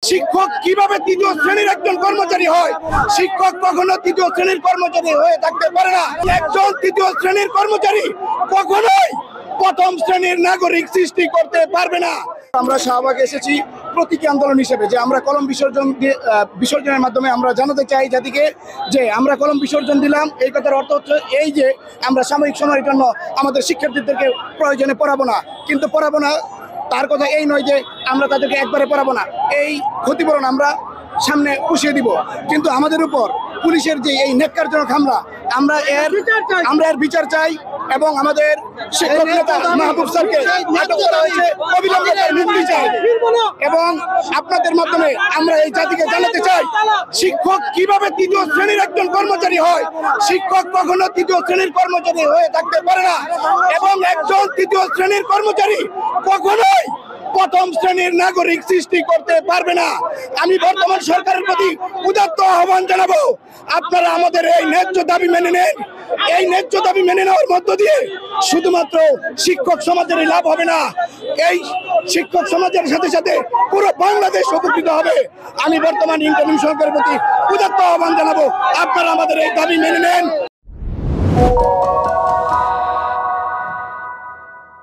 শিক্ষক কিভাবে তৃতীয় শ্রেণীর একজন কর্মচারী হয়? শিক্ষক কখনো তৃতীয় শ্রেণীর কর্মচারী হয়ে থাকতে পারে না। একজন তৃতীয় শ্রেণীর কর্মচারী কখনোই প্রথম শ্রেণীর নাগরিক সৃষ্টি করতে পারবে না। আমরা শাহবাগে এসেছি প্রতীকী আন্দোলন হিসেবে, যে আমরা কলম বিসর্জনের মাধ্যমে আমরা জানাতে চাই জাতিকে যে আমরা কলম বিসর্জন দিলাম। এই কথার অর্থ হচ্ছে এই যে আমরা সাময়িক সময়ের জন্য আমাদের শিক্ষার্থীদেরকে প্রয়োজনে পড়াবো না, কিন্তু পড়াবো না তার কথা এই নয় যে আমরা তাদেরকে একবারে পড়াবো না, এই ক্ষতিপূরণ আমরা সামনে পুষিয়ে দিব। কিন্তু আমাদের উপর পুলিশের যে এই ন্যাক্কারজনক হামলা, আমরা এর বিচার চাই এবং আমাদের শিক্ষক নেতা মাহবুব স্যারকে আটক করা হয়েছে, অবিলম্বে তার মুক্তি চাই। এবং আপনাদের মাধ্যমে আমরা এই জাতিকে জানাতে চাই, শিক্ষক কিভাবে তৃতীয় শ্রেণীর একজন কর্মচারী হয়? শিক্ষক কখনো তৃতীয় শ্রেণীর কর্মচারী হয়ে থাকতে পারে না। এবং একজন তৃতীয় শ্রেণীর কর্মচারী কখনোই প্রথম শ্রেণীর নাগরিক সৃষ্টি করতে পারবে না। আমি বর্তমান সরকারের প্রতি উদাত্ত আহ্বান জানাবো, আপনারা আমাদের এই ন্যায্য দাবি মেনে নেন। এই ন্যায্য দাবি মেনে নেওয়ার মধ্য দিয়ে শুধুমাত্র শিক্ষক সমাজের লাভ হবে না, এই শিক্ষক সমাজের সাথে সাথে পুরো বাংলাদেশ উপকৃত হবে। আমি বর্তমান ইন্টারিম সরকারের প্রতি উদাত্ত আহ্বান জানাবো, আপনারা আমাদের এই দাবি মেনে নেন।